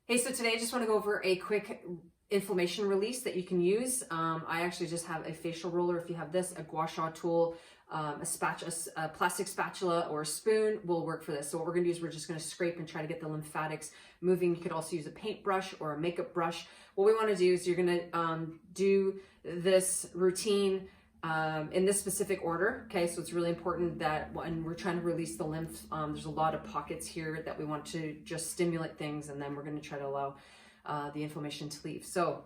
Hey, so today I just want to go over a quick inflammation release that you can use. I actually just have a facial roller. If you have this, a gua sha tool, a plastic spatula or a spoon will work for this. So what we're going to do is we're just going to scrape and try to get the lymphatics moving. You could also use a paintbrush or a makeup brush. What we want to do is you're going to do this routine in this specific order. Okay, so it's really important that when we're trying to release the lymph, there's a lot of pockets here that we want to just stimulate things, and then we're going to try to allow the inflammation to leave. So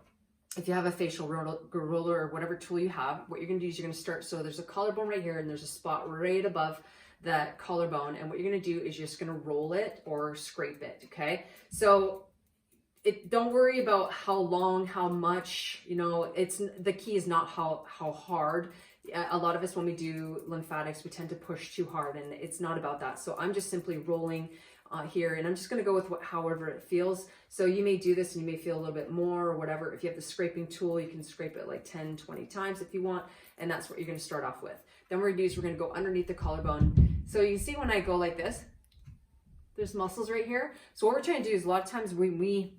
if you have a facial roller or whatever tool you have, what you're going to do is you're going to start. So there's a collarbone right here, and there's a spot right above that collarbone, and what you're going to do is you're just going to roll it or scrape it. Okay, so don't worry about how long, how much, it's the key is not how hard. A lot of us, when we do lymphatics, we tend to push too hard, and it's not about that. So I'm just simply rolling here, and I'm just going to go with however it feels. So you may do this and you may feel a little bit more or whatever. If you have the scraping tool, you can scrape it like 10, 20 times if you want, and that's what you're going to start off with. Then what we're going to do is we're going to go underneath the collarbone. So you see when I go like this, there's muscles right here. So what we're trying to do is a lot of times when we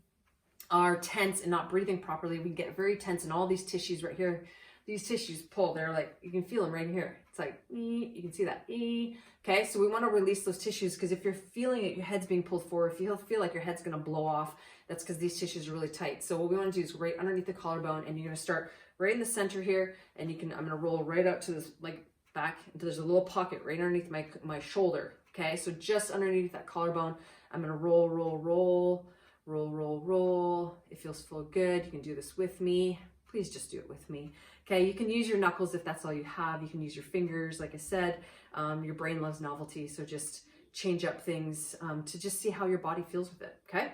are tense and not breathing properly, we get very tense, and all these tissues right here, these tissues pull. They're like, you can feel them right here. It's like, you can see that. Okay, so we want to release those tissues, because if you're feeling it, your head's being pulled forward, if you feel like your head's going to blow off, that's because these tissues are really tight. So what we want to do is right underneath the collarbone, and you're going to start right in the center here, and I'm going to roll right out to this, like back, until there's a little pocket right underneath my shoulder. Okay, so just underneath that collarbone, I'm going to roll, roll, roll, roll, roll, roll. It feels so good. You can do this with me. Please just do it with me. Okay, you can use your knuckles if that's all you have. You can use your fingers, like I said. Your brain loves novelty, so just change up things to just see how your body feels with it, okay?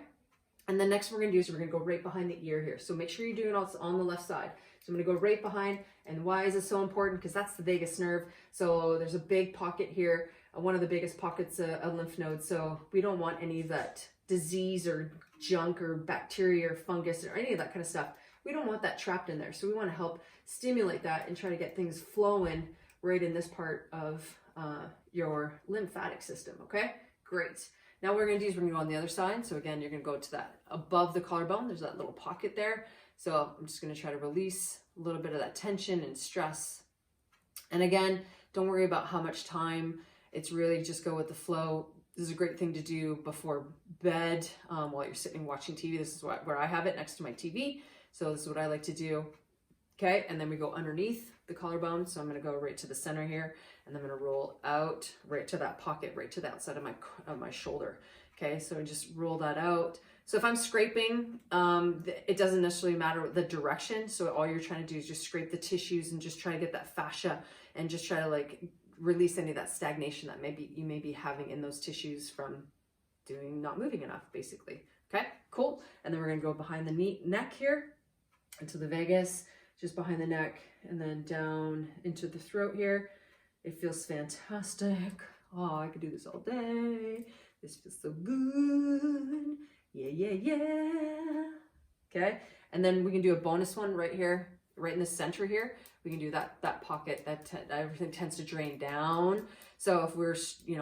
And then next we're gonna do is we're gonna go right behind the ear here. So make sure you're doing it on the left side. So I'm gonna go right behind, and why is it so important? Because that's the vagus nerve. So there's a big pocket here, one of the biggest pockets, a lymph node. So we don't want any of that disease or junk or bacteria or fungus or any of that kind of stuff. We don't want that trapped in there. So we want to help stimulate that and try to get things flowing right in this part of your lymphatic system. Okay, great. Now what we're going to do is we're going to go on the other side. So again, you're going to go to that above the collarbone. There's that little pocket there. So I'm just going to try to release a little bit of that tension and stress. And again, don't worry about how much time. It's really just go with the flow. This is a great thing to do before bed while you're sitting watching TV. This is where I have it, next to my TV. So this is what I like to do. Okay, and then we go underneath the collarbone. So I'm going to go right to the center here, and then I'm going to roll out right to that pocket, right to the outside of my shoulder. Okay, so just roll that out. So if I'm scraping, it doesn't necessarily matter the direction. So all you're trying to do is just scrape the tissues and just try to get that fascia, and just try to like release any of that stagnation that you may be having in those tissues from not moving enough, basically. Okay, cool. And then we're going to go behind the neck here into the vagus, just behind the neck, and then down into the throat here. It feels fantastic. Oh, I could do this all day. This feels so good. Yeah, yeah, yeah. Okay, and then we can do a bonus one right here, right in the center here. We can do that pocket that everything tends to drain down. So if we're,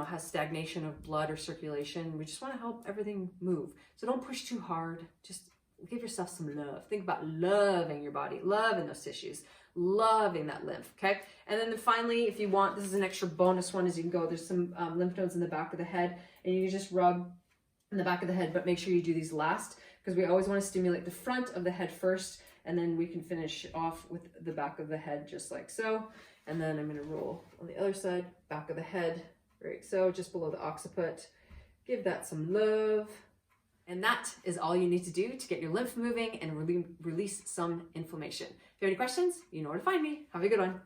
has stagnation of blood or circulation, we just want to help everything move. So don't push too hard. Just give yourself some love. Think about loving your body, loving those tissues, loving that lymph, okay? And then finally, if you want, this is an extra bonus one as you can go. There's some lymph nodes in the back of the head, and you can just rub in the back of the head, but make sure you do these last, because we always want to stimulate the front of the head first, and then we can finish off with the back of the head just like so. And then I'm going to roll on the other side, back of the head, right? So just below the occiput. Give that some love. And that is all you need to do to get your lymph moving and release some inflammation. If you have any questions, you know where to find me. Have a good one.